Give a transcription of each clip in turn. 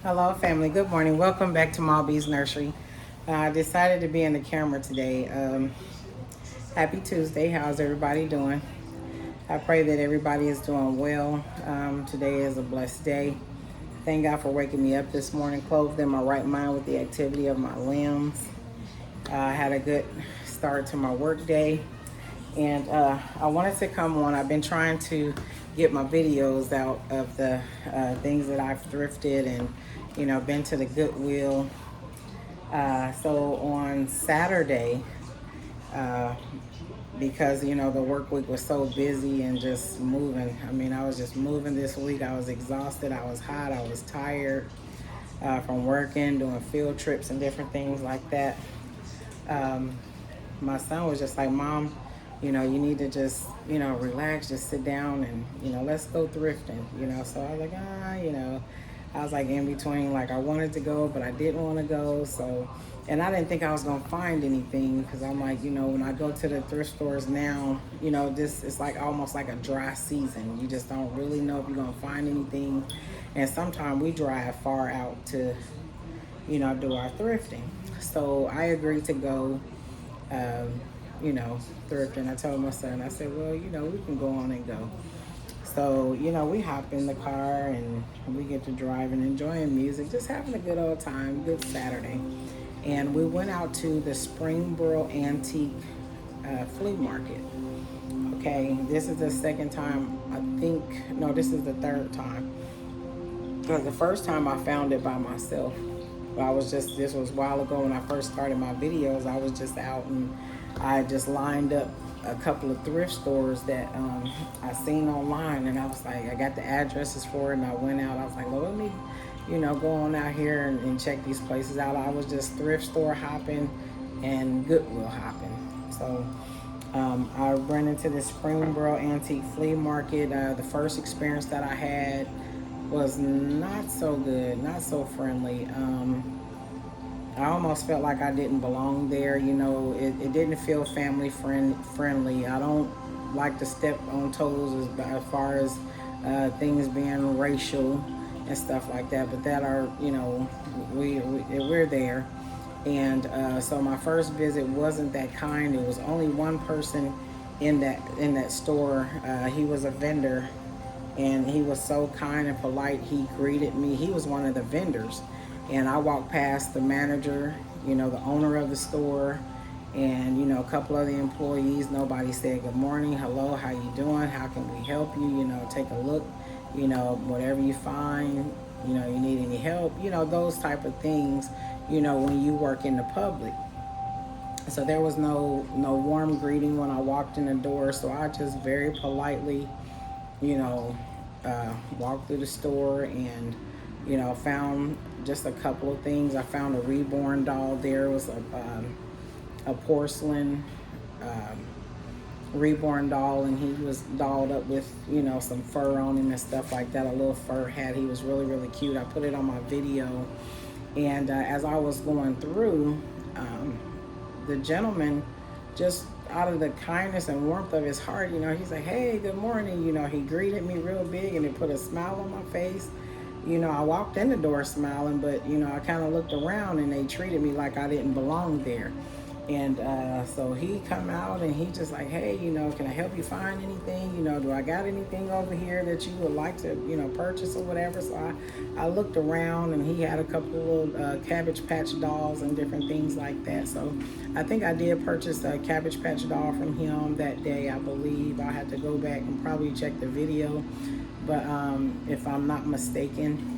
Hello, family. Good morning. Welcome back to Malby's Nursery. I decided to be in the camera today. Happy Tuesday. How's everybody doing? I pray that everybody is doing well. Today is a blessed day. Thank God for waking me up this morning, clothed in my right mind with the activity of my limbs. I had a good start to my work day. And I wanted to come on. I've been trying to get my videos out of the things that I've thrifted and, been to the Goodwill. So on Saturday, uh, because, the work week was so busy and just moving. I mean, I was just moving this week. I was exhausted. I was hot. I was tired from working, doing field trips and different things like that. Um, my son was just like, Mom, you need to just, relax, just sit down and, let's go thrifting, So I was like, I was like in between, like I wanted to go, but I didn't want to go. So, and I didn't think I was going to find anything because I'm like, when I go to the thrift stores now, this is like almost like a dry season. You just don't really know if you're going to find anything. And sometimes we drive far out to, do our thrifting. So I agreed to go um, thrifting. I told my son, I said, well, we can go on and go. So, we hop in the car and we get to driving, enjoying music, just having a good old time, good Saturday. And we went out to the Springboro Antique Flea Market. Okay, this is the second time, this is the third time. Because the first time I found it by myself. This was a while ago when I first started my videos. I was just out and I just lined up a couple of thrift stores that I seen online, and I was like, I got the addresses for it, and I went out. I was like, well, let me, go on out here and check these places out. I was just thrift store hopping and Goodwill hopping. So I ran into the Springboro Antique Flea Market. The first experience that I had was not so good, not so friendly. I almost felt like I didn't belong there. It didn't feel friendly. I don't like to step on toes as far as things being racial and stuff like that. But that are, we're there. And so my first visit wasn't that kind. It was only one person in that store. He was a vendor, and he was so kind and polite. He greeted me. He was one of the vendors, and I walked past the manager, the owner of the store, and a couple of the employees. Nobody said good morning, hello, how you doing, how can we help you, take a look, whatever you find, you need any help, those type of things, when you work in the public. So there was no warm greeting when I walked in the door. So I just very politely, you know, walked through the store and, found just a couple of things. I found a reborn doll there. It was a porcelain reborn doll, and he was dolled up with, some fur on him and stuff like that, a little fur hat. He was really, really cute. I put it on my video. And as I was going through, the gentleman, just out of the kindness and warmth of his heart, he's like, hey, good morning. He greeted me real big and it put a smile on my face. I walked in the door smiling, but, I kind of looked around and they treated me like I didn't belong there. And so he come out and he just like, hey, can I help you find anything? Do I got anything over here that you would like to, purchase or whatever? So I looked around and he had a couple of little Cabbage Patch dolls and different things like that. So I think I did purchase a Cabbage Patch doll from him that day, I believe. I had to go back and probably check the video, but if I'm not mistaken.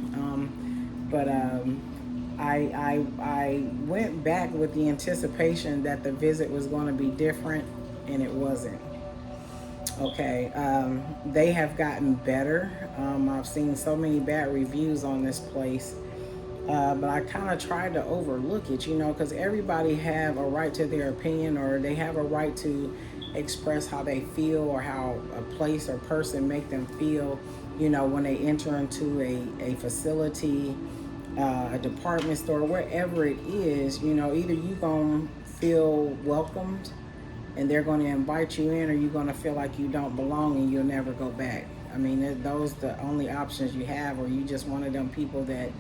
I went back with the anticipation that the visit was going to be different, and it wasn't. Okay, they have gotten better. I've seen so many bad reviews on this place, but I kind of tried to overlook it, because everybody have a right to their opinion, or they have a right to express how they feel or how a place or person make them feel, when they enter into a facility, a department store, wherever it is. Either you gonna feel welcomed and they're gonna invite you in, or you're gonna feel like you don't belong and you'll never go back. I mean, those the only options you have, or you just one of them people that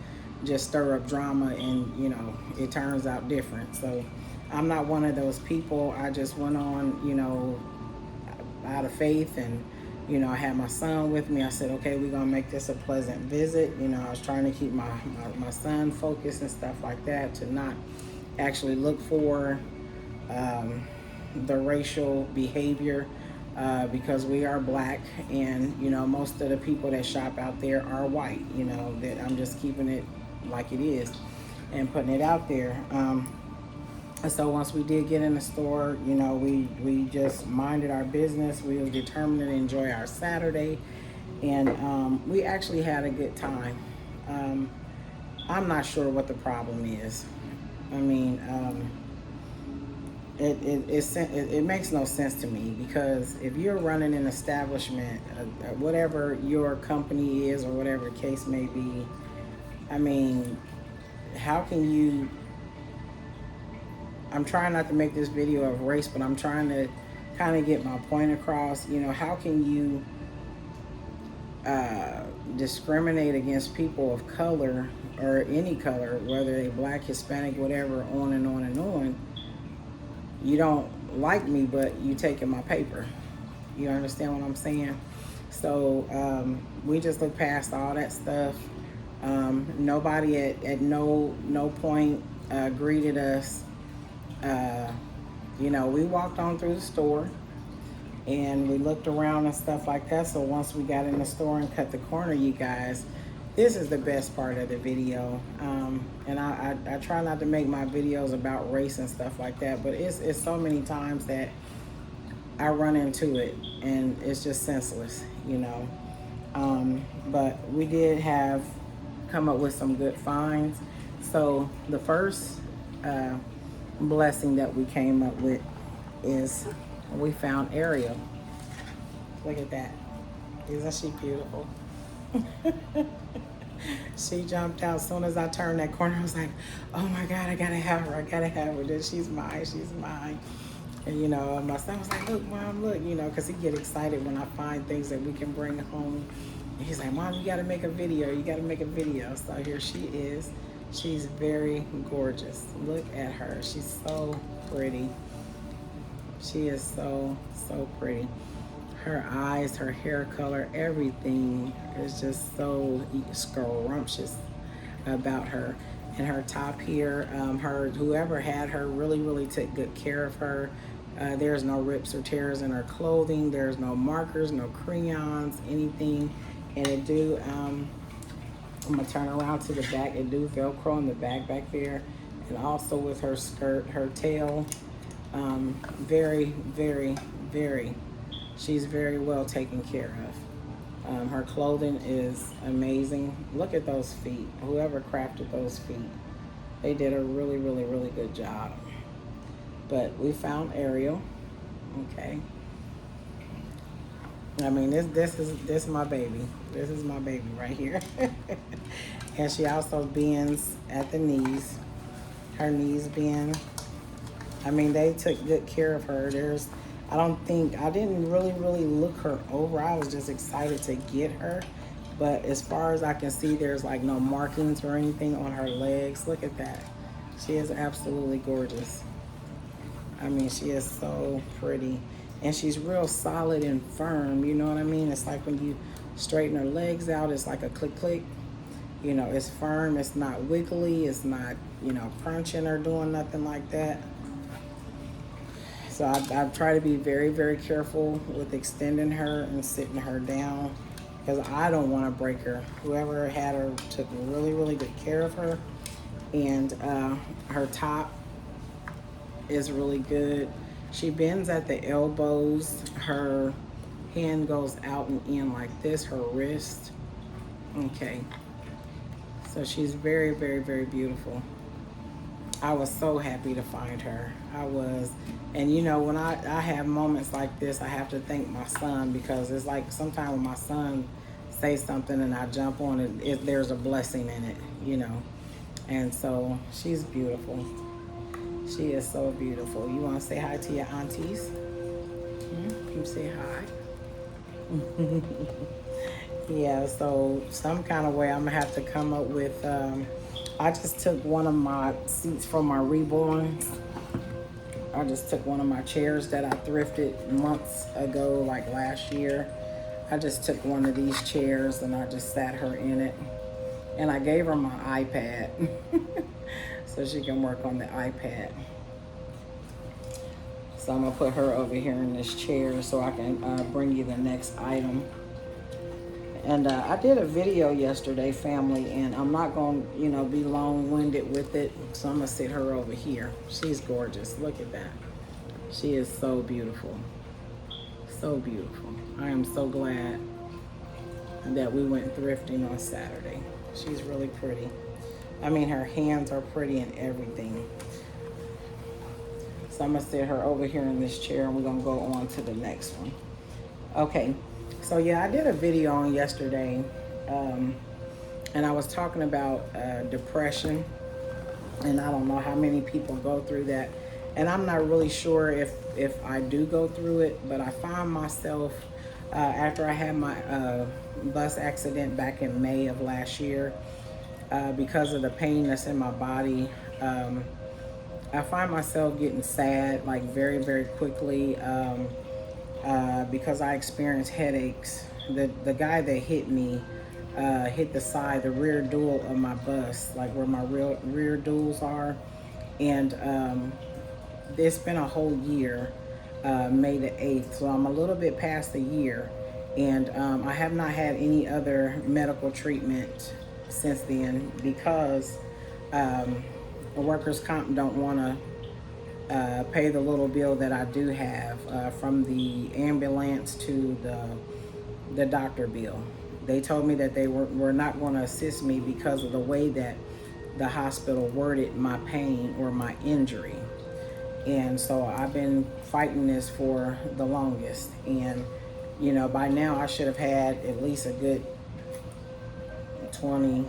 just stir up drama and, you know, it turns out different. So I'm not one of those people. I just went on, you know, out of faith, and you know, I had my son with me. I said, okay, we're gonna make this a pleasant visit. You know, I was trying to keep my son focused and stuff like that, to not actually look for the racial behavior, because we are black, and you know, most of the people that shop out there are white. You know, that I'm just keeping it like it is and putting it out there. And so once we did get in the store, you know, we just minded our business. We were determined to enjoy our Saturday, and we actually had a good time. I'm not sure what the problem is. I mean, it makes no sense to me, because if you're running an establishment, whatever your company is or whatever the case may be, I mean, how can you... I'm trying not to make this video of race, but I'm trying to kind of get my point across. You know, how can you discriminate against people of color, or any color, whether they black, Hispanic, whatever, on and on and on? You don't like me, but you taking my paper. You understand what I'm saying? So we just look past all that stuff. Nobody at no point greeted us. You know, we walked on through the store and we looked around and stuff like that. So once we got in the store and cut the corner, you guys, this is the best part of the video. And I try not to make my videos about race and stuff like that, but it's so many times that I run into it and it's just senseless, you know. But we did come up with some good finds. So the first blessing that we came up with is we found Ariel. Look at that. Isn't she beautiful? She jumped out as soon as I turned that corner. I was like, oh my God, I gotta have her. I gotta have her. Then she's mine. She's mine. And you know, my son was like, look, Mom, look, you know, because he get excited when I find things that we can bring home. And he's like, Mom, you gotta make a video. You gotta make a video. So here she is. She's very gorgeous. Look at her. She's so pretty. She is so pretty. Her eyes, her hair color, everything is just so scrumptious about her. And her top here, whoever had her really took good care of her. There's no rips or tears in her clothing. There's no markers, no crayons, anything. And it do, I'm gonna turn around to the back. It do Velcro in the back there. And also with her skirt, her tail, very, she's very well taken care of. Her clothing is amazing. Look at those feet. Whoever crafted those feet, they did a really good job. But we found Ariel. Okay. I mean, this is my baby. This is my baby right here. And she also bends at the knees. Her knees bend. I mean, they took good care of her. I didn't really look her over. I was just excited to get her. But as far as I can see, there's like no markings or anything on her legs. Look at that. She is absolutely gorgeous. I mean, she is so pretty. And she's real solid and firm, you know what I mean? It's like when you straighten her legs out, it's like a click. You know, it's firm, it's not wiggly, it's not, you know, crunching or doing nothing like that. So I try to be very careful with extending her and sitting her down, because I don't want to break her. Whoever had her took really good care of her. And her top is really good. She bends at the elbows. Her hand goes out and in like this, her wrist. Okay. So she's very beautiful. I was so happy to find her. I was. And you know, when I have moments like this, I have to thank my son, because it's like sometimes when my son says something and I jump on it, there's a blessing in it, you know. And so she's beautiful. She is so beautiful. You want to say hi to your aunties? You say hi. Yeah, so some kind of way I'm going to have to come up with I just took one of my seats from my reborns. I just took one of my chairs that I thrifted months ago, like last year. I just took one of these chairs and I just sat her in it. And I gave her my iPad so she can work on the iPad. So I'm gonna put her over here in this chair so I can bring you the next item. And I did a video yesterday, family, and I'm not gonna, be long-winded with it. So I'm gonna sit her over here. She's gorgeous. Look at that. She is so beautiful. So beautiful. I am so glad that we went thrifting on Saturday. She's really pretty. I mean, her hands are pretty and everything. So I'm gonna sit her over here in this chair and we're gonna go on to the next one. Okay, so yeah, I did a video on yesterday and I was talking about depression, and I don't know how many people go through that. And I'm not really sure if I do go through it, but I find myself, after I had my bus accident back in May of last year, because of the pain that's in my body, I find myself getting sad like very, very quickly because I experience headaches. The guy that hit me hit the side, the rear dual of my bus, like where my rear duals are. And it's been a whole year, May the 8th, so I'm a little bit past the year. And I have not had any other medical treatment since then because the workers' comp don't want to pay the little bill that I do have from the ambulance to the doctor bill. They told me that they were not going to assist me because of the way that the hospital worded my pain or my injury. And so I've been fighting this for the longest. And, by now I should have had at least a good 20,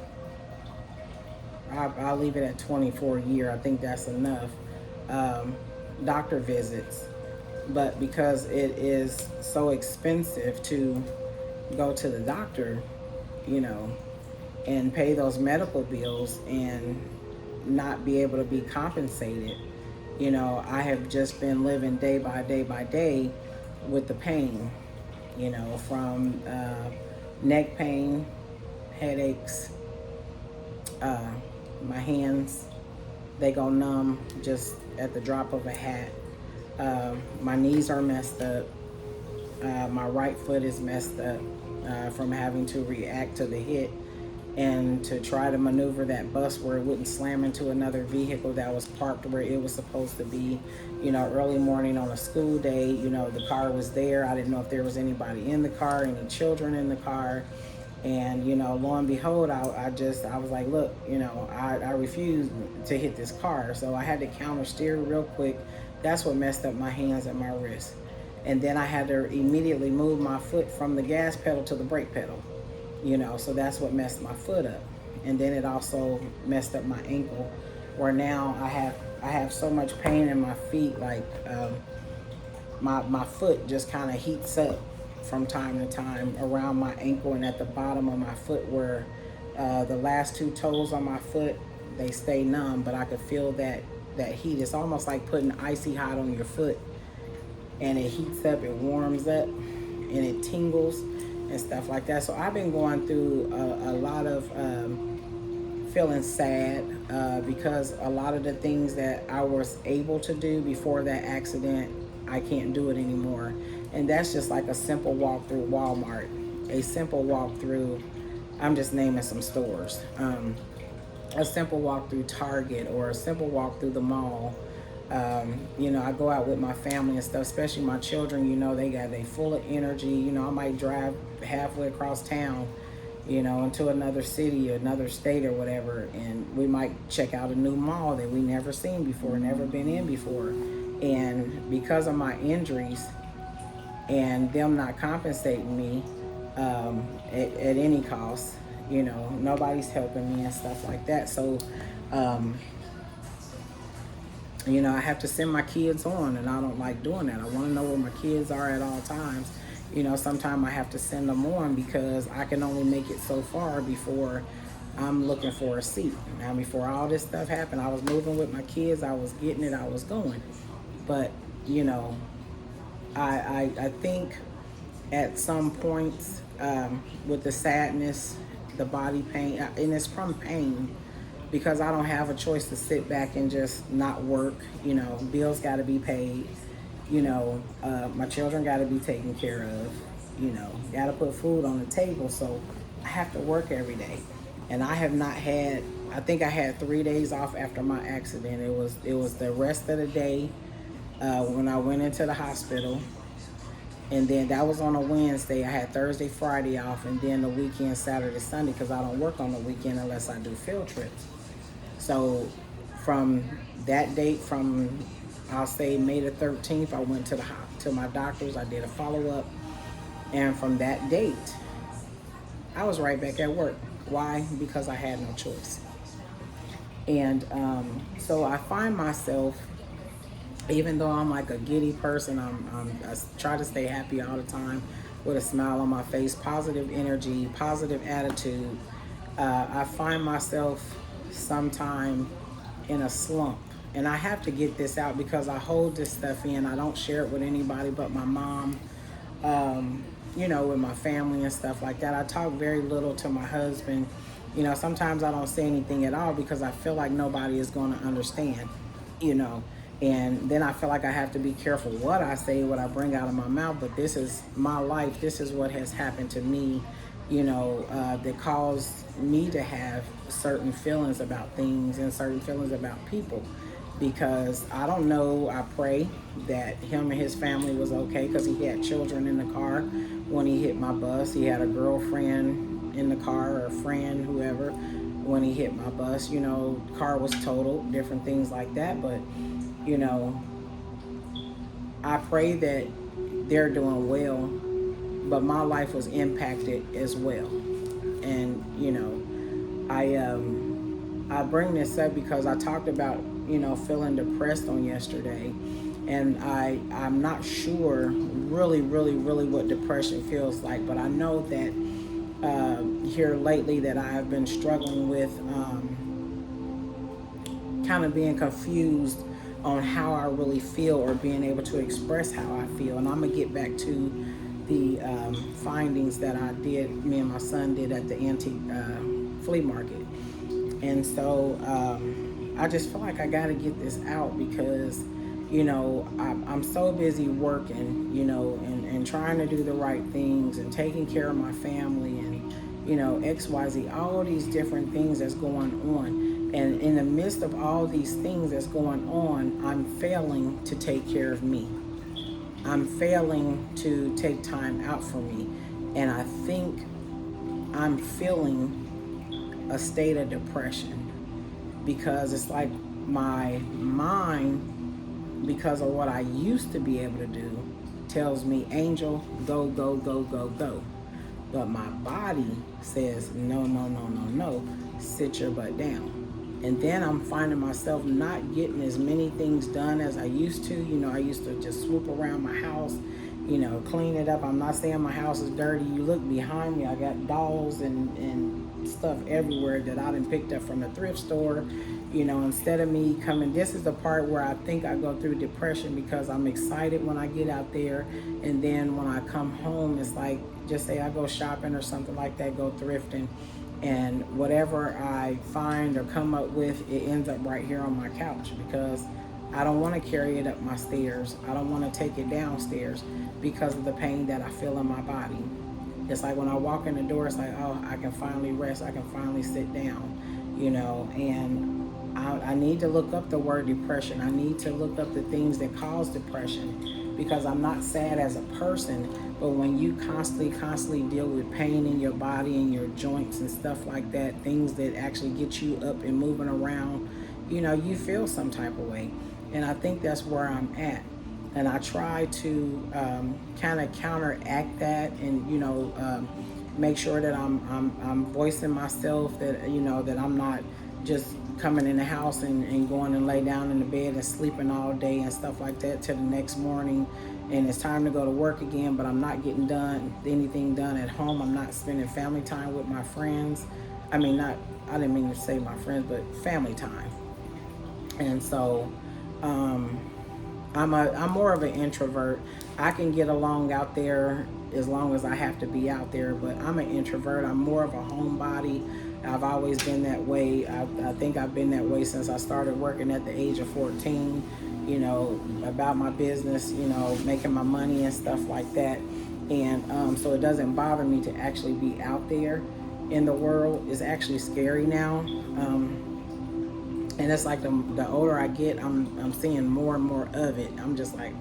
I'll leave it at 24 a year. I think that's enough doctor visits. But because it is so expensive to go to the doctor, and pay those medical bills and not be able to be compensated, I have just been living day by day by day with the pain, from neck pain, headaches, my hands, they go numb just at the drop of a hat. My knees are messed up. My right foot is messed up from having to react to the hit and to try to maneuver that bus where it wouldn't slam into another vehicle that was parked where it was supposed to be. Early morning on a school day, the car was there. I didn't know if there was anybody in the car, any children in the car. And, lo and behold, I was like, look, I refuse to hit this car. So I had to counter steer real quick. That's what messed up my hands and my wrists. And then I had to immediately move my foot from the gas pedal to the brake pedal, so that's what messed my foot up. And then it also messed up my ankle, where now I have so much pain in my feet, like my foot just kind of heats up from time to time around my ankle and at the bottom of my foot, where the last two toes on my foot, they stay numb, but I could feel that heat. It's almost like putting icy hot on your foot, and it heats up, it warms up, and it tingles and stuff like that. So I've been going through a lot of feeling sad because a lot of the things that I was able to do before that accident, I can't do it anymore. And that's just like a simple walk through Walmart, a simple walk through, I'm just naming some stores, a simple walk through Target, or a simple walk through the mall. I go out with my family and stuff, especially my children, they full of energy. I might drive halfway across town, into another city or another state or whatever, and we might check out a new mall that we never seen before, never been in before. And because of my injuries and them not compensating me at any cost, nobody's helping me and stuff like that. So I have to send my kids on, and I don't like doing that. I want to know where my kids are at all times. Sometimes I have to send them on because I can only make it so far before I'm looking for a seat. Now, before all this stuff happened, I was moving with my kids. I was getting it. I was going. But, you know, I think at some points with the sadness, the body pain, and it's from pain because I don't have a choice to sit back and just not work. You know, bills got to be paid. You know, my children got to be taken care of. You know, got to put food on the table. So I have to work every day. And I have not had, I think I had 3 days off after my accident. It was the rest of the day when I went into the hospital. And then that was on a Wednesday. I had Thursday, Friday off, and then the weekend, Saturday, Sunday, because I don't work on the weekend unless I do field trips. So from that date, from I'll say May the 13th, I went to my doctor's. I did a follow-up, and from that date, I was right back at work. Why? Because I had no choice. And so I find myself, even though I'm like a giddy person, I try to stay happy all the time with a smile on my face, positive energy, positive attitude. I find myself sometime in a slump. And I have to get this out because I hold this stuff in. I don't share it with anybody but my mom, you know, with my family and stuff like that. I talk very little to my husband. You know, sometimes I don't say anything at all because I feel like nobody is going to understand, you know. And then I feel like I have to be careful what I say, what I bring out of my mouth. But this is my life. This is what has happened to me, you know, that caused me to have certain feelings about things and certain feelings about people. Because I don't know, I pray that him and his family was okay because he had children in the car when he hit my bus. He had a girlfriend in the car or a friend, whoever, when he hit my bus. You know, car was totaled, different things like that. But you know, I pray that they're doing well, but my life was impacted as well. And you know, I bring this up because I talked about, you know, feeling depressed on yesterday, and I'm not sure really what depression feels like, but I know that here lately that I have been struggling with kind of being confused on how I really feel or being able to express how I feel. And I'm gonna get back to the findings that me and my son did at the antique flea market. And so I just feel like I gotta get this out because, you know, I'm so busy working, you know, and trying to do the right things and taking care of my family and, you know, XYZ, all these different things that's going on. And in the midst of all these things that's going on, I'm failing to take care of me. I'm failing to take time out for me. And I think I'm feeling a state of depression because it's like my mind, because of what I used to be able to do, tells me, Angel, go, go, go, go, go. But my body says, no, sit your butt down. And then I'm finding myself not getting as many things done as I used to. You know, I used to just swoop around my house, you know, clean it up. I'm not saying my house is dirty. You look behind me, I got dolls and stuff everywhere that I done picked up from the thrift store. You know, instead of me coming, this is the part where I think I go through depression because I'm excited when I get out there. And then when I come home, it's like, just say I go shopping or something like that, go thrifting. And whatever I find or come up with, it ends up right here on my couch because I don't want to carry it up my stairs. I don't want to take it downstairs because of the pain that I feel in my body. It's like when I walk in the door, it's like, oh, I can finally rest. I can finally sit down, you know. And I need to look up the word depression. I need to look up the things that cause depression because I'm not sad as a person, but when you constantly deal with pain in your body and your joints and stuff like that, things that actually get you up and moving around, you know, you feel some type of way. And I think that's where I'm at. And I try to kind of counteract that and, you know, make sure that I'm voicing myself, that, you know, that I'm not just coming in the house and going and lay down in the bed and sleeping all day and stuff like that till the next morning. And it's time to go to work again, but I'm not getting anything done at home. I'm not spending family time with my friends. I mean, not, I didn't mean to say my friends, but family time. And so, um, I'm more of an introvert. I can get along out there as long as I have to be out there, but I'm an introvert. I'm more of a homebody. I've always been that way. I think I've been that way since I started working at the age of 14, you know, about my business, you know, making my money and stuff like that. And so it doesn't bother me to actually be out there in the world. It's actually scary now. And it's like the older I get, I'm seeing more and more of it. I'm just like,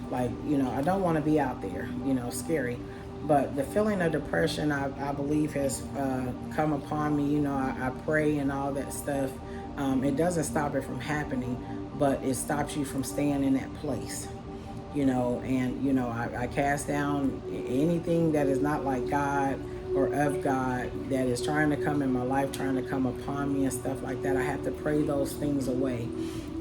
like, you know, I don't want to be out there, you know, scary. But the feeling of depression, I believe, has come upon me. You know, I pray and all that stuff. It doesn't stop it from happening, but it stops you from staying in that place. You know, and, you know, I cast down anything that is not like God or of God that is trying to come in my life, trying to come upon me and stuff like that. I have to pray those things away,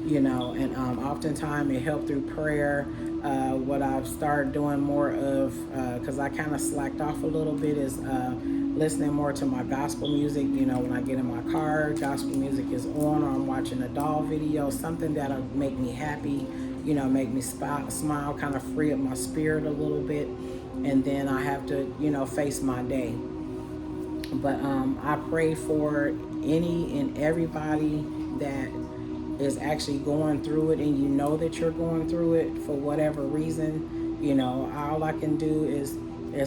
you know, and oftentimes it helped through prayer. What I've started doing more of, because I kind of slacked off a little bit, is listening more to my gospel music. You know, when I get in my car, gospel music is on, or I'm watching a doll video, something that'll make me happy, you know, make me smile, kind of free up my spirit a little bit. And then I have to, you know, face my day. But I pray for any and everybody that is actually going through it, and you know that you're going through it for whatever reason. You know, all I can do is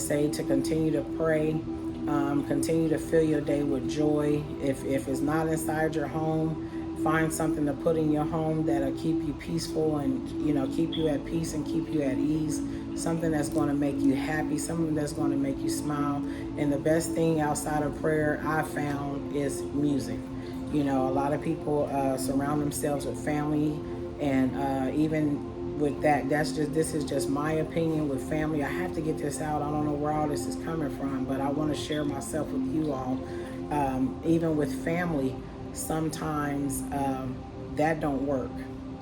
say to continue to pray, continue to fill your day with joy. If it's not inside your home, find something to put in your home that'll keep you peaceful and, you know, keep you at peace and keep you at ease. Something that's going to make you happy, something that's going to make you smile. And the best thing outside of prayer I found is music. You know, a lot of people surround themselves with family, and even with that, this is just my opinion with family. I have to get this out. I don't know where all this is coming from, but I want to share myself with you all. Even with family, sometimes that don't work.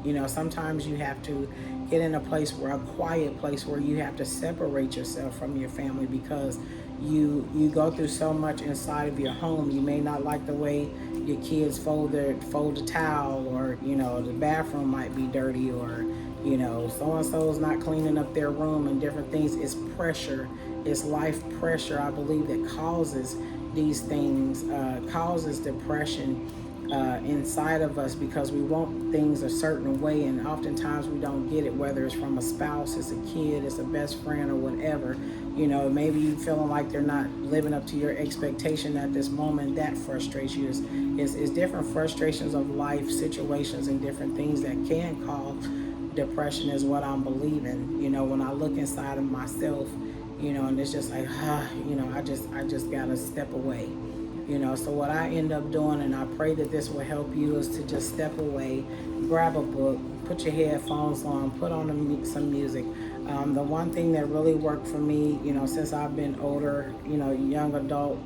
You know, sometimes you have to get in a place where, a quiet place where you have to separate yourself from your family, because you go through so much inside of your home. You may not like the way your kids fold a towel, or, you know, the bathroom might be dirty, or, you know, so and so is not cleaning up their room, and different things. It's pressure, it's life pressure, I believe, that causes these things, causes depression inside of us, because we want things a certain way, and oftentimes we don't get it, whether it's from a spouse, it's a kid, it's a best friend, or whatever. You know, maybe you feeling like they're not living up to your expectation at this moment. That frustrates you. Is different frustrations of life situations and different things that can cause depression, is what I'm believing. You know, when I look inside of myself, you know, and it's just like, you know, I just gotta step away. You know, so what I end up doing, and I pray that this will help you, is to just step away, grab a book, put your headphones on, put on some music. The one thing that really worked for me, you know, since I've been older, you know, young adult,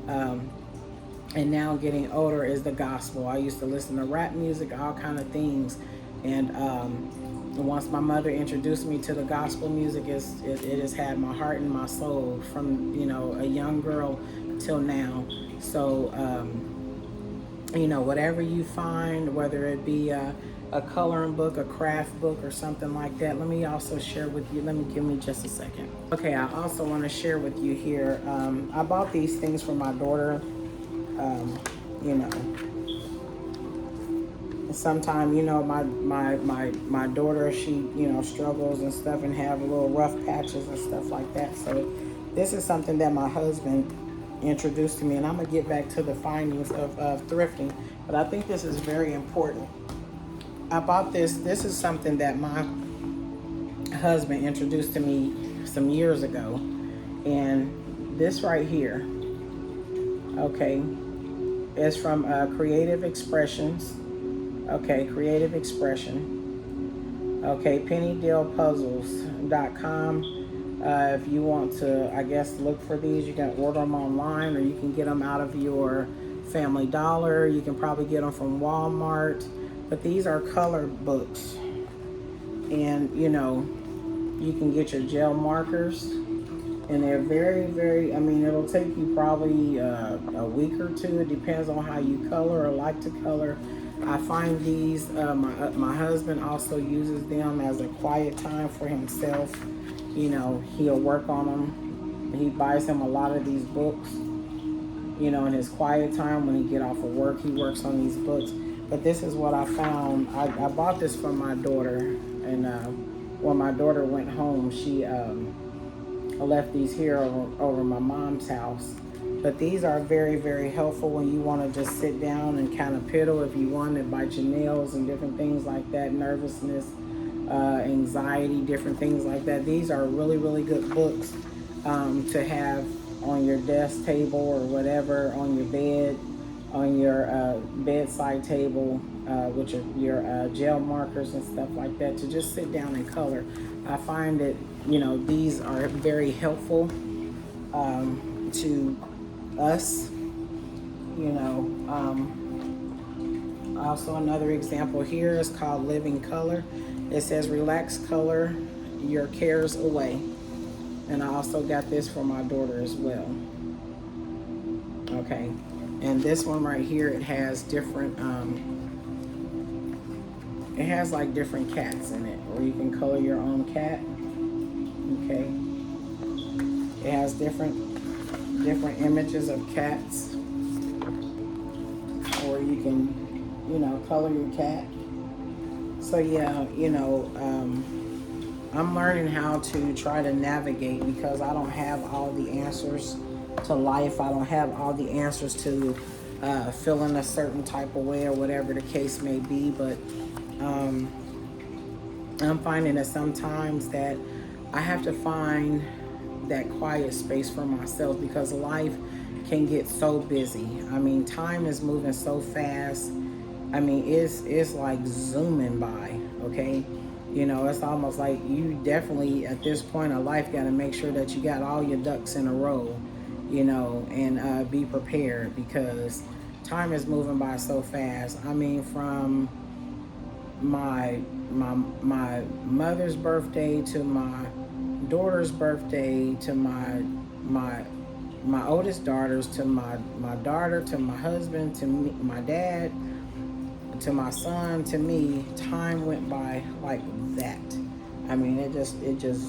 and now getting older, is the gospel. I used to listen to rap music, all kind of things, and once my mother introduced me to the gospel music, it has had my heart and my soul from, you know, a young girl till now. So, you know, whatever you find, whether it be a coloring book, a craft book, or something like that. Let me also share with you. Give me just a second. Okay, I also want to share with you here. I bought these things for my daughter. You know, sometimes, you know, my daughter, she, you know, struggles and stuff, and have little rough patches and stuff like that. So this is something that my husband introduced to me, and I'm gonna get back to the findings of thrifting, but I think this is very important. I bought this is something that my husband introduced to me some years ago, and this right here, okay, is from Creative Expressions. Okay, Creative Expression. Okay, pennydealpuzzles.com. If you want to, I guess, look for these, you can order them online, or you can get them out of your Family Dollar. You can probably get them from Walmart. But these are color books. And, you know, you can get your gel markers. And they're very, I mean, it'll take you probably a week or two. It depends on how you color or like to color. I find these, my husband also uses them as a quiet time for himself. You know, he'll work on them. He buys him a lot of these books. You know, in his quiet time when he get off of work, he works on these books. But this is what I found. I bought this for my daughter, and when my daughter went home, she I left these here over my mom's house. But these are very helpful when you want to just sit down and kind of piddle if you want to bite your nails and different things like that, nervousness, anxiety, different things like that. These are really good books to have on your desk table or whatever, on your bed, on your bedside table with your gel markers and stuff like that, to just sit down and color. I find that, you know, these are very helpful to us, you know. Also, another example here is called Living Color. It says relax, color your cares away. And I also got this for my daughter as well. Okay, and this one right here, it has different it has like different cats in it, or you can color your own cat. Okay, it has different images of cats, or you can, you know, color your cat. So yeah, you know, I'm learning how to try to navigate, because I don't have all the answers to life. I don't have all the answers to feeling a certain type of way or whatever the case may be. But I'm finding that sometimes that I have to find that quiet space for myself, because life can get so busy. I mean, time is moving so fast. I mean, it's like zooming by, okay? You know, it's almost like you definitely, at this point of life, got to make sure that you got all your ducks in a row, you know, and be prepared, because time is moving by so fast. I mean, from my mother's birthday to my daughter's birthday to my oldest daughters to my daughter to my husband to me, my dad, to my son, to me, time went by like that. I mean, it just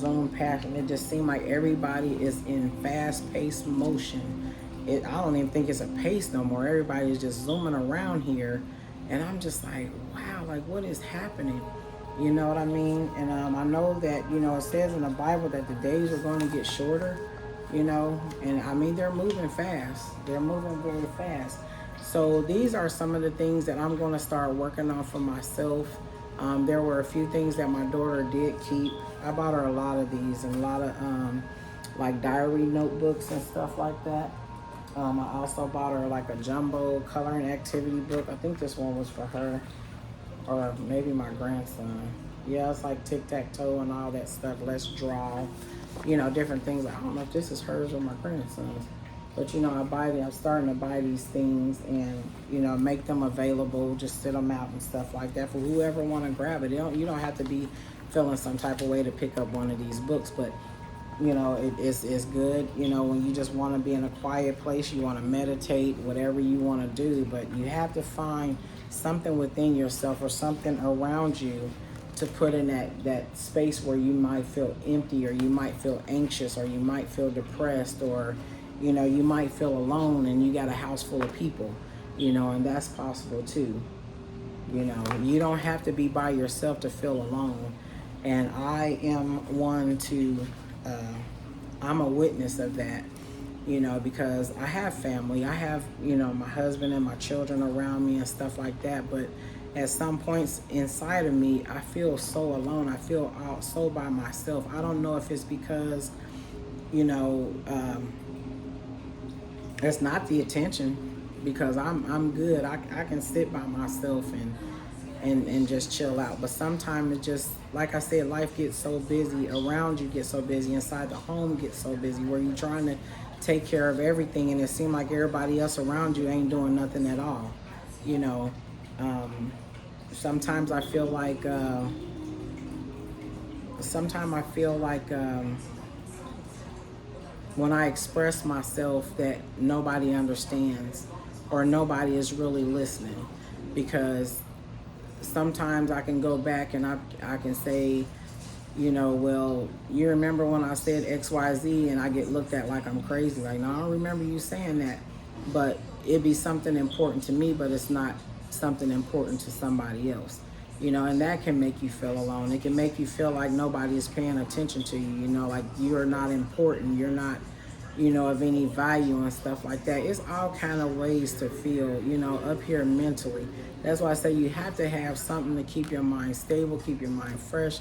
zoomed past, and it just seemed like everybody is in fast-paced motion. I don't even think it's a pace no more. Everybody is just zooming around here, and I'm just like, wow, like what is happening? You know what I mean? And I know that, you know, it says in the Bible that the days are going to get shorter, you know, and I mean, they're moving fast. They're moving very fast. So these are some of the things that I'm going to start working on for myself. There were a few things that my daughter did keep. I bought her a lot of these, and a lot of like diary notebooks and stuff like that. I also bought her like a jumbo coloring activity book. I think this one was for her, or maybe my grandson. Yeah, it's like tic-tac-toe and all that stuff. Let's draw, you know, different things. I don't know if this is hers or my grandson's. But, you know, I'm starting to buy these things and, you know, make them available, just sit them out and stuff like that for whoever want to grab it. You don't have to be feeling some type of way to pick up one of these books, but, you know, it's good, you know, when you just want to be in a quiet place, you want to meditate, whatever you want to do, but you have to find something within yourself or something around you to put in that space where you might feel empty, or you might feel anxious, or you might feel depressed, or, you know, you might feel alone and you got a house full of people, you know, and that's possible too. You know, you don't have to be by yourself to feel alone. And I am I'm a witness of that, you know, because I have family. I have, you know, my husband and my children around me and stuff like that. But at some points inside of me, I feel so alone. I feel out so by myself. I don't know if it's because, you know, it's not the attention, because I'm good. I can sit by myself and just chill out. But sometimes it just, like I said, life gets so busy, around you gets so busy, inside the home gets so busy, where you're trying to take care of everything, and it seems like everybody else around you ain't doing nothing at all. You know, sometimes I feel like when I express myself that nobody understands or nobody is really listening, because sometimes I can go back and I can say, well, you remember when I said XYZ, and I get looked at like I'm crazy. Like, no, I don't remember you saying that. But it'd be something important to me, but it's not something important to somebody else. And that can make you feel alone. It can make you feel like nobody is paying attention to you, like you're not important. You're not, of any value and stuff like that. It's all kind of ways to feel, up here mentally. That's why I say you have to have something to keep your mind stable, keep your mind fresh,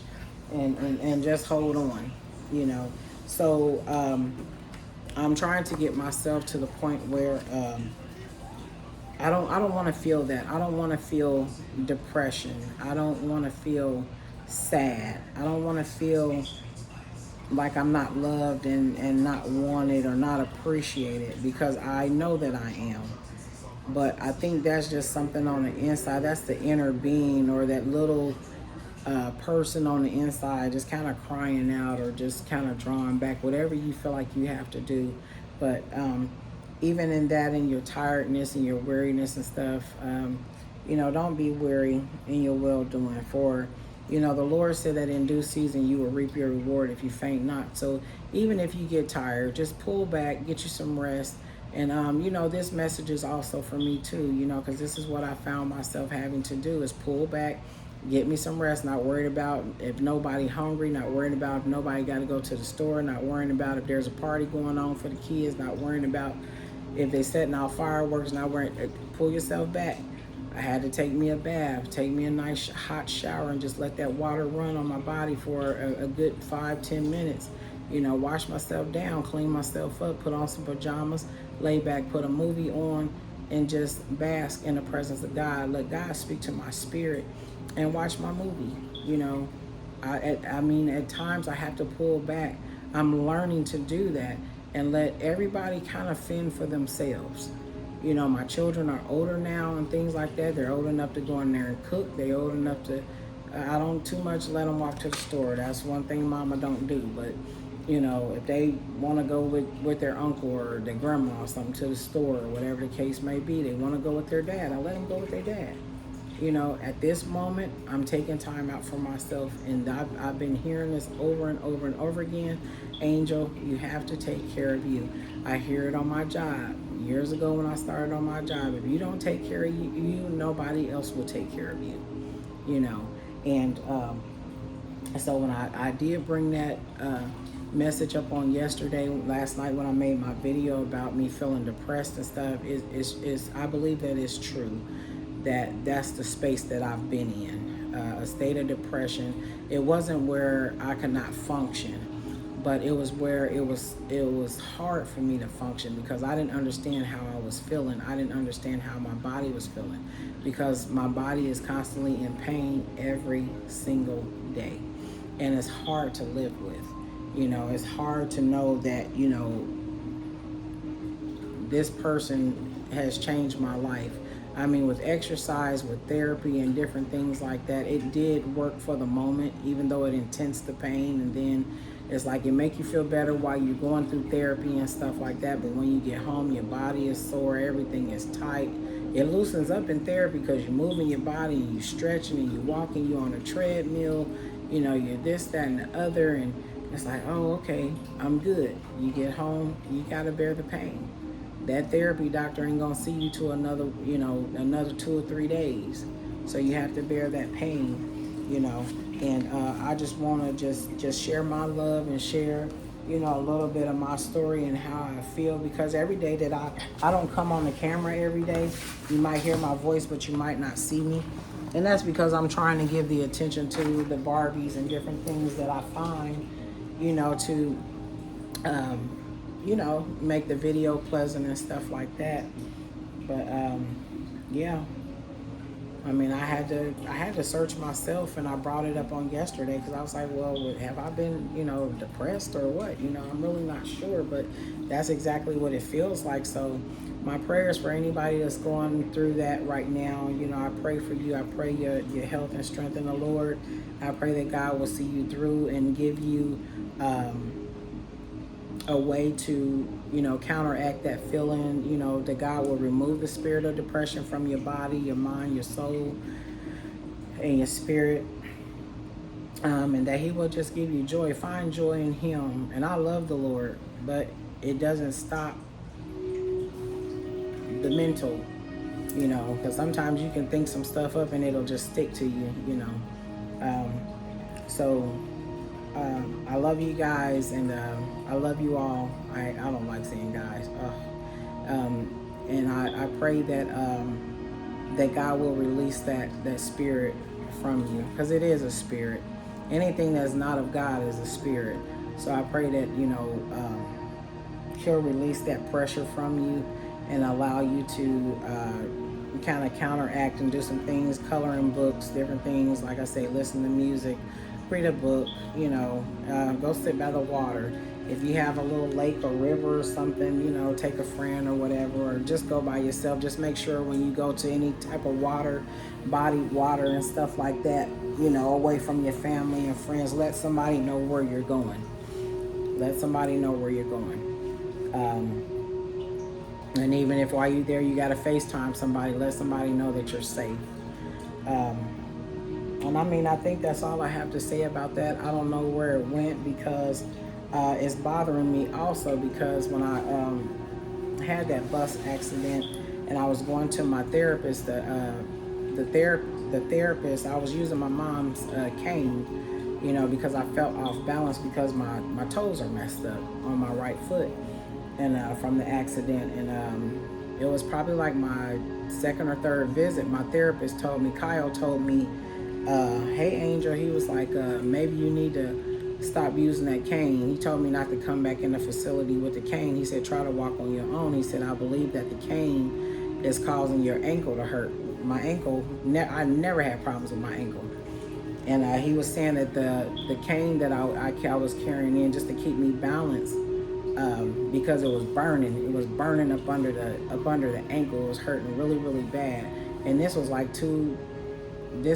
and just hold on, So I'm trying to get myself to the point where I don't want to feel that. I don't want to feel depression. I don't want to feel sad. I don't want to feel like I'm not loved and not wanted or not appreciated, because I know that I am. But I think that's just something on the inside. That's the inner being, or that little person on the inside just kind of crying out, or just kind of drawing back, whatever you feel like you have to do. But even in that, in your tiredness and your weariness and stuff, don't be weary in your well-doing. For the Lord said that in due season you will reap your reward if you faint not. So even if you get tired, just pull back, get you some rest. And this message is also for me too, because this is what I found myself having to do, is pull back, get me some rest, not worried about if nobody hungry, not worried about if nobody got to go to the store, not worrying about if there's a party going on for the kids, not worrying about if they setting out fireworks, not worrying. Pull yourself back. I had to take me a bath, take me a nice hot shower, and just let that water run on my body for a good 5-10 minutes. Wash myself down, clean myself up, put on some pajamas, lay back, put a movie on, and just bask in the presence of God. Let God speak to my spirit and watch my movie. At times I have to pull back. I'm learning to do that and let everybody kind of fend for themselves. My children are older now and things like that. They're old enough to go in there and cook. They're old enough to, I don't too much let them walk to the store. That's one thing Mama don't do. But, if they want to go with their uncle or their grandma or something to the store, or whatever the case may be, they want to go with their dad, I let them go with their dad. At this moment, I'm taking time out for myself, and I've been hearing this over and over and over again. Angel, you have to take care of you. I hear it on my job. Years ago when I started on my job, if you don't take care of you, nobody else will take care of you. And so when I did bring that message up on last night when I made my video about me feeling depressed and stuff, is I believe that it's true. That's the space that I've been in, a state of depression. It wasn't where I could not function, but it was where it was hard for me to function, because I didn't understand how I was feeling. I didn't understand how my body was feeling, because my body is constantly in pain every single day, and it's hard to live with. It's hard to know that this person has changed my life. With exercise, with therapy and different things like that, it did work for the moment, even though it intense the pain. And then it's like it make you feel better while you're going through therapy and stuff like that. But when you get home, your body is sore, everything is tight. It loosens up in therapy because you're moving your body and you're stretching and you're walking, you're on a treadmill, you're this, that, and the other. And it's like, oh, okay, I'm good. You get home, you got to bear the pain. That therapy doctor ain't gonna see you to another 2 or 3 days. So you have to bear that pain, And I just wanna just share my love and share, a little bit of my story and how I feel, because every day that I don't come on the camera every day. You might hear my voice, but you might not see me. And that's because I'm trying to give the attention to the Barbies and different things that I find, to make the video pleasant and stuff like that. But yeah, I had to search myself, and I brought it up on yesterday because I was like, well, have I been depressed or what? I'm really not sure, but that's exactly what it feels like. So my prayers for anybody that's going through that right now. I pray for you. I pray your health and strength in the Lord. I pray that God will see you through and give you a way to, counteract that feeling, that God will remove the spirit of depression from your body, your mind, your soul, and your spirit. And that he will just give you joy. Find joy in him. And I love the Lord, but it doesn't stop the mental, because sometimes you can think some stuff up and it'll just stick to you, so I love you guys, and I love you all. I don't like saying guys. And I pray that that God will release that spirit from you, because it is a spirit. Anything that's not of God is a spirit. So I pray that he'll release that pressure from you and allow you to kind of counteract and do some things, coloring books, different things. Like I say, listen to music, read a book, go sit by the water. If you have a little lake or river or something, take a friend or whatever, or just go by yourself. Just make sure when you go to any type of water, bodied water and stuff like that, away from your family and friends, let somebody know where you're going. Let somebody know where you're going. And even if while you're there, you got to FaceTime somebody, let somebody know that you're safe. And I think that's all I have to say about that. I don't know where it went, because it's bothering me also, because when I had that bus accident and I was going to my therapist, the therapist, I was using my mom's cane, because I felt off balance because my toes are messed up on my right foot, and from the accident. And it was probably like my second or third visit. My therapist told me, Kyle told me, hey Angel, he was like, maybe you need to stop using that cane. He told me not to come back in the facility with the cane. He said, try to walk on your own. He said, I believe that the cane is causing your ankle to hurt. My ankle, I never had problems with my ankle. And he was saying that the cane that I was carrying in just to keep me balanced, because it was burning up under the ankle. It was hurting really, really bad. And this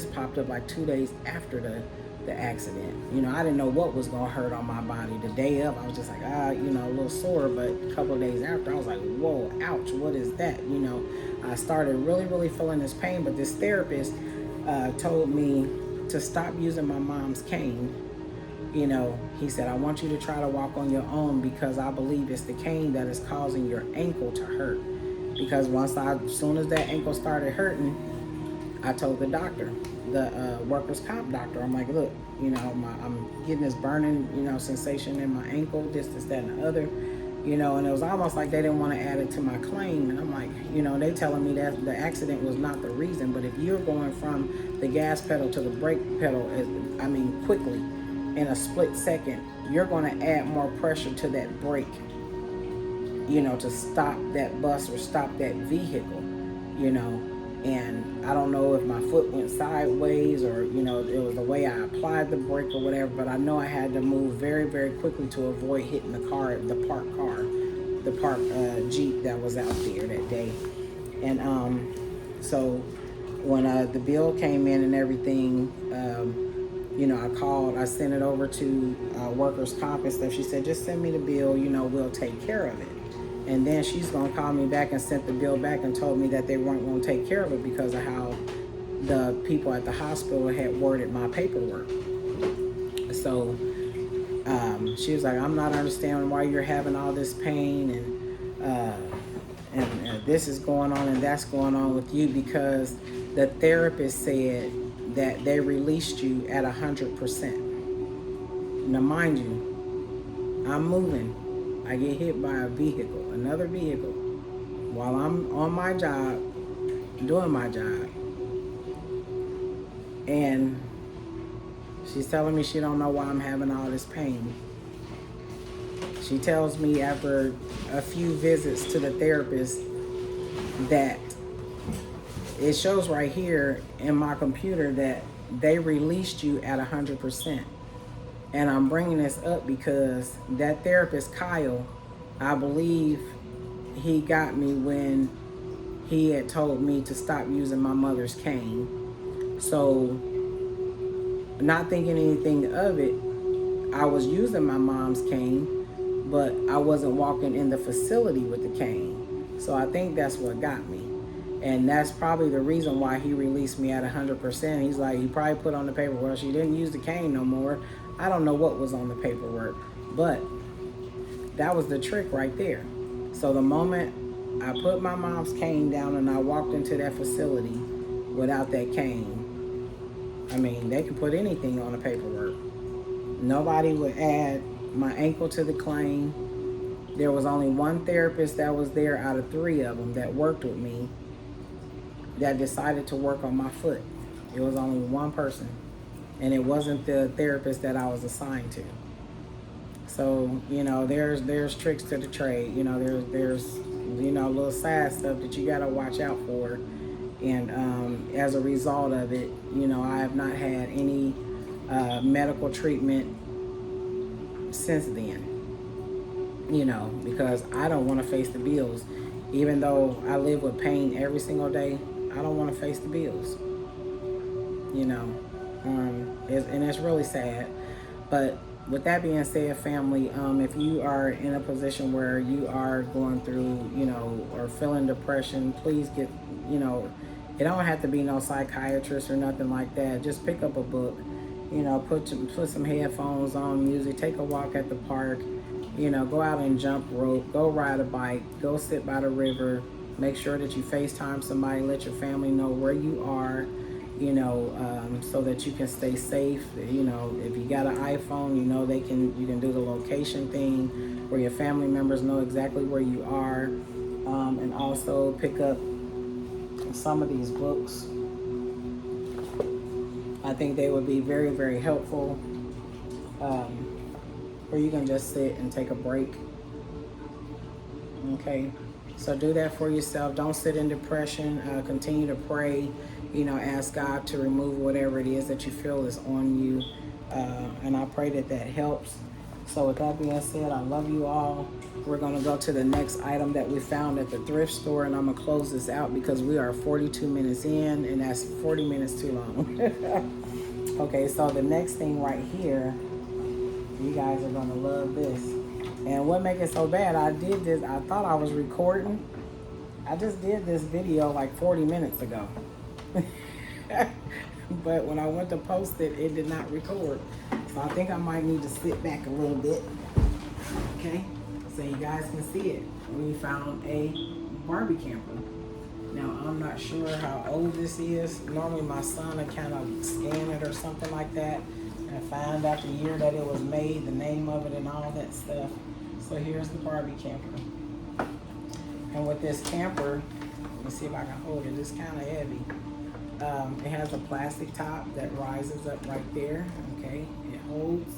popped up like 2 days after the accident. I didn't know what was going to hurt on my body. The day of, I was just like, a little sore. But a couple of days after, I was like, whoa, ouch, what is that? I started really, really feeling this pain. But this therapist told me to stop using my mom's cane. He said, I want you to try to walk on your own, because I believe it's the cane that is causing your ankle to hurt. Because as soon as that ankle started hurting, I told the doctor, the workers' comp doctor, I'm like, look, I'm getting this burning, sensation in my ankle, this, that, and the other, and it was almost like they didn't want to add it to my claim. And I'm like, they telling me that the accident was not the reason, but if you're going from the gas pedal to the brake pedal, quickly, in a split second, you're going to add more pressure to that brake, to stop that bus or stop that vehicle, and I don't know if my foot went sideways or, it was the way I applied the brake or whatever, but I know I had to move very, very quickly to avoid hitting the parked Jeep that was out there that day. And so when the bill came in and everything, I sent it over to workers' comp and stuff. She said, just send me the bill, we'll take care of it. And then she's going to call me back and sent the bill back and told me that they weren't going to take care of it because of how the people at the hospital had worded my paperwork. So she was like, I'm not understanding why you're having all this pain and this is going on and that's going on with you, because the therapist said that they released you at 100%. Now, mind you, I'm moving. I get hit by another vehicle, while I'm on my job, doing my job. And she's telling me she don't know why I'm having all this pain. She tells me after a few visits to the therapist that it shows right here in my computer that they released you at 100%. And I'm bringing this up because that therapist, Kyle, I believe he got me when he had told me to stop using my mother's cane. So, not thinking anything of it, I was using my mom's cane, but I wasn't walking in the facility with the cane. So I think that's what got me. And that's probably the reason why he released me at 100%. He's like, he probably put on the paperwork, well, she didn't use the cane no more. I don't know what was on the paperwork, but that was the trick right there. So the moment I put my mom's cane down and I walked into that facility without that cane, I mean, they could put anything on the paperwork. Nobody would add my ankle to the claim. There was only one therapist that was there out of 3 of them that worked with me that decided to work on my foot. It was only one person, and it wasn't the therapist that I was assigned to. So, you know, there's tricks to the trade. You know, there's little side stuff that you got to watch out for. And as a result of it, you know, I have not had any medical treatment since then. You know, because I don't want to face the bills. Even though I live with pain every single day, I don't want to face the bills. You know, and it's really sad. But with that being said, family, if you are in a position where you are going through, you know, or feeling depression, please get, you know, it don't have to be no psychiatrist or nothing like that. Just pick up a book, you know, put some headphones on, music, take a walk at the park, you know, go out and jump rope, go ride a bike, go sit by the river, make sure that you FaceTime somebody, let your family know where you are, you know, so that you can stay safe. You know, if you got an iPhone, you know, you can do the location thing where your family members know exactly where you are, and also pick up some of these books. I think they would be very, very helpful, where you can just sit and take a break. Okay, so do that for yourself. Don't sit in depression. Continue to pray. You know, ask God to remove whatever it is that you feel is on you. And I pray that helps. So with that being said, I love you all. We're going to go to the next item that we found at the thrift store, and I'm going to close this out because we are 42 minutes in, and that's 40 minutes too long. Okay, so the next thing right here, you guys are going to love this. And what makes it so bad, I did this, I thought I was recording. I just did this video like 40 minutes ago. But when I went to post it, it did not record. So I think I might need to sit back a little bit. Okay, so you guys can see it. We found a Barbie camper. Now, I'm not sure how old this is. Normally my son would kind of scan it or something like that and find out the year that it was made, the name of it and all that stuff. So here's the Barbie camper. And with this camper, let me see if I can hold it. It's kind of heavy. It has a plastic top that rises up right there. Okay, it holds.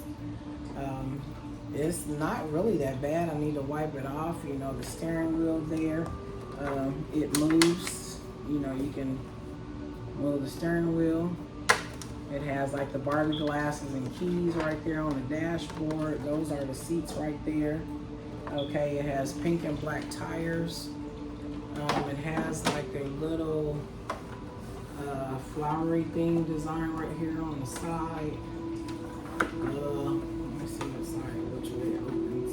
It's not really that bad. I need to wipe it off. You know, the steering wheel there, it moves. You know, you can move the steering wheel. It has like the Barbie glasses and keys right there on the dashboard. Those are the seats right there. Okay, it has pink and black tires. It has like a little flowery thing design right here on the side. Let me see the side, which way it opens.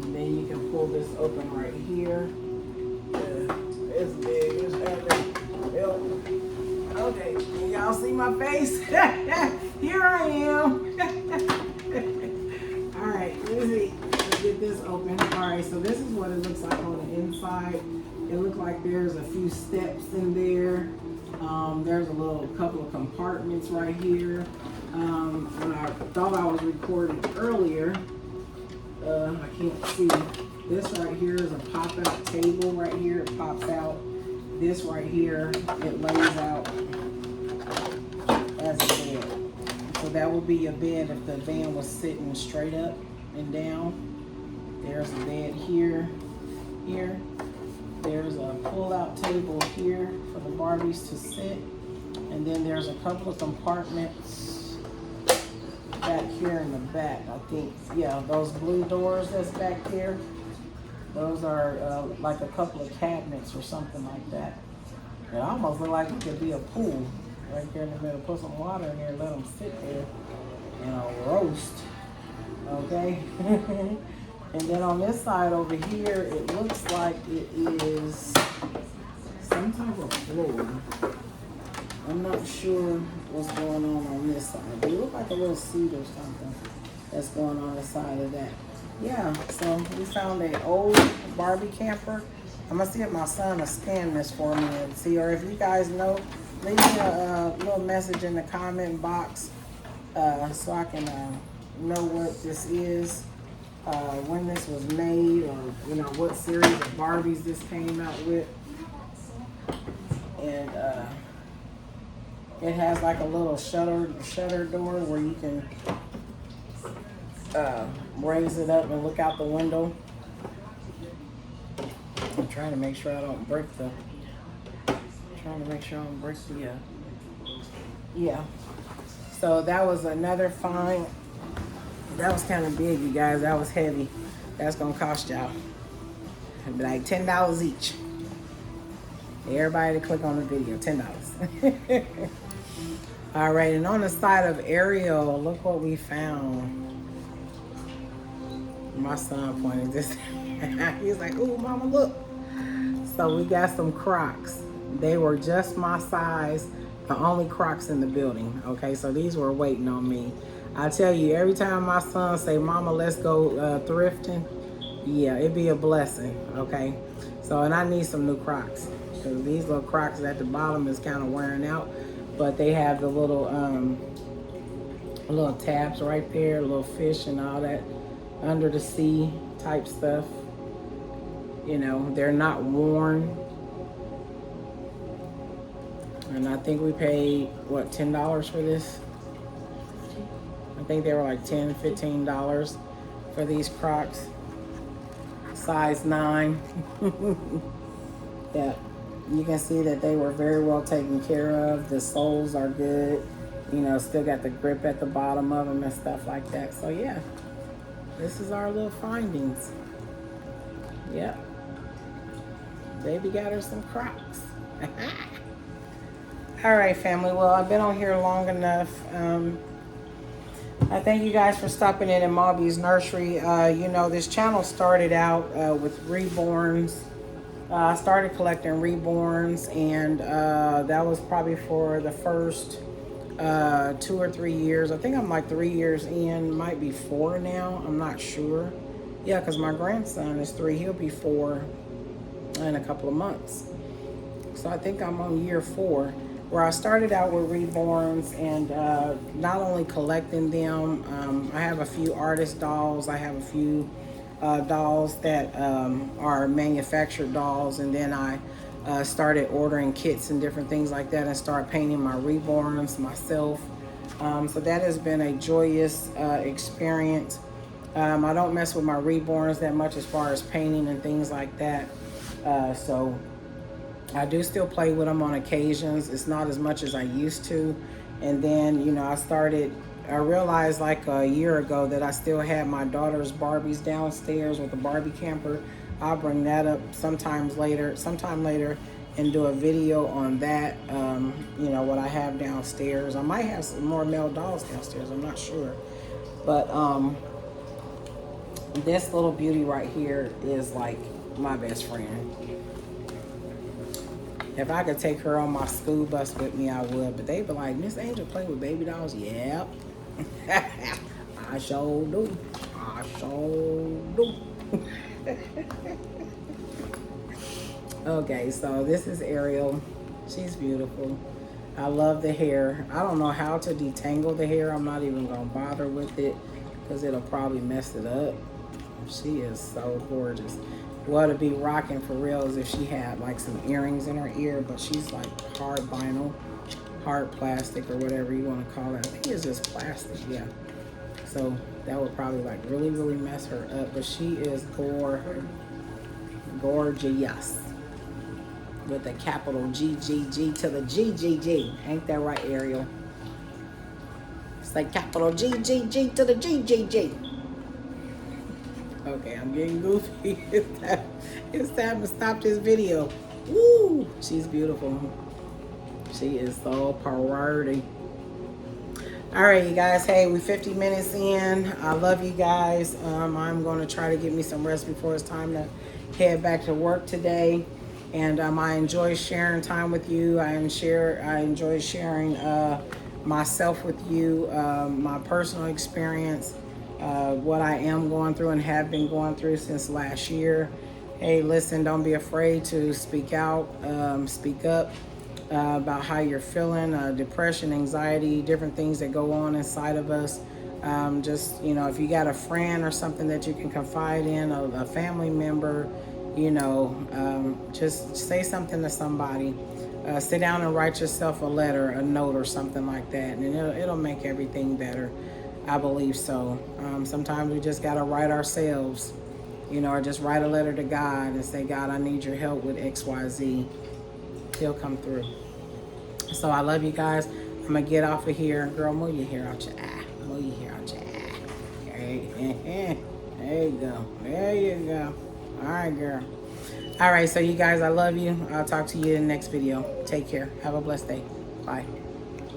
And then you can pull this open right here. It's big, it's heavy. Yep. Okay, can y'all see my face? Here I am. All right, let's get this open. All right, so this is what it looks like on the inside. It looks like there's a few steps in there. There's a couple of compartments right here. When I thought I was recording earlier, I can't see. This right here is a pop-out table right here. It pops out. This right here, it lays out as a bed. So that would be a bed if the van was sitting straight up and down. There's a bed here. There's a pull-out table here for the Barbies to sit. And then there's a couple of compartments back here in the back, I think. Yeah, those blue doors that's back there, those are like a couple of cabinets or something like that. It almost looks like it could be a pool right there in the middle. Put some water in there, let them sit there and roast. Okay. And then on this side over here, it looks like it is some type of floor. I'm not sure what's going on this side. But it looks like a little seat or something that's going on the side of that. Yeah, so we found an old Barbie camper. I'm gonna see if my son will scan this for me and see, or if you guys know, leave me a little message in the comment box so I can know what this is, when this was made, or you know what series of Barbies this came out with. And it has like a little shutter door where you can raise it up and look out the window. I'm trying to make sure I don't break the. Yeah. So that was another find. That was kind of big, you guys. That was heavy. That's gonna cost y'all like $10 each. Everybody to click on the video, $10. All right, and on the side of Ariel, look what we found. My son pointed this. He's like, "Ooh, mama, look." So we got some Crocs. They were just my size, the only Crocs in the building. Okay, so these were waiting on me. I tell you, every time my son say, "Mama, let's go thrifting," yeah, it'd be a blessing. Okay, so and I need some new Crocs because these little Crocs at the bottom is kind of wearing out, but they have the little tabs right there, little fish and all that under the sea type stuff. You know, they're not worn. And I think we paid, what, $10 for this? I think they were like $10, $15 for these Crocs. Size 9. Yeah, you can see that they were very well taken care of. The soles are good. You know, still got the grip at the bottom of them and stuff like that. So yeah, this is our little findings. Yep. Baby got her some Crocs. All right, family. Well, I've been on here long enough. I thank you guys for stopping in at Malby's Nursery. You know, this channel started out with reborns. I started collecting reborns, and that was probably for the first 2 or 3 years. I think I'm like 3 years in, might be 4 now. I'm not sure. Yeah, because my grandson is 3. He'll be 4 in a couple of months. So I think I'm on year 4, where I started out with reborns and not only collecting them. I have a few artist dolls. I have a few dolls that are manufactured dolls, and then I started ordering kits and different things like that and start painting my reborns myself. So that has been a joyous experience. I don't mess with my reborns that much as far as painting and things like that. So I do still play with them on occasions. It's not as much as I used to. And then, you know, I realized like a year ago that I still had my daughter's Barbies downstairs with the Barbie camper. I'll bring that up sometime later, and do a video on that. You know, what I have downstairs. I might have some more male dolls downstairs. I'm not sure. But this little beauty right here is like my best friend. If I could take her on my school bus with me, I would. But they be like, "Miss Angel play with baby dolls?" Yep. I sure do. I sure do. Okay, so this is Ariel. She's beautiful. I love the hair. I don't know how to detangle the hair. I'm not even going to bother with it because it'll probably mess it up. She is so gorgeous. What to be rocking for real is if she had like some earrings in her ear, but she's like hard vinyl, hard plastic, or whatever you want to call it. I think it's just plastic, yeah. So that would probably like really, really mess her up. But she is gorgeous. With a capital G to the G. Ain't that right, Ariel? It's like capital G to the G. Okay, I'm getting goofy. It's time to stop this video. Woo! She's beautiful. She is so pretty. All right, you guys. Hey, we 50 minutes in. I love you guys. I'm going to try to get me some rest before it's time to head back to work today. And I enjoy sharing time with you. I enjoy sharing myself with you, my personal experience, what I am going through and have been going through since last year. Hey, listen, don't be afraid to speak out, speak up about how you're feeling, depression, anxiety, different things that go on inside of us. Just, if you got a friend or something that you can confide in, a family member, just say something to somebody. Sit down and write yourself a letter, a note, or something like that, and it'll make everything better. I believe so. Sometimes we just got to write ourselves, or just write a letter to God and say, God, I need your help with XYZ. He'll come through. So I love you guys. I'm going to get off of here. Girl, move your hair out your eye. Move your hair out your eye. There you go. There you go. All right, girl. All right, so you guys, I love you. I'll talk to you in the next video. Take care. Have a blessed day. Bye.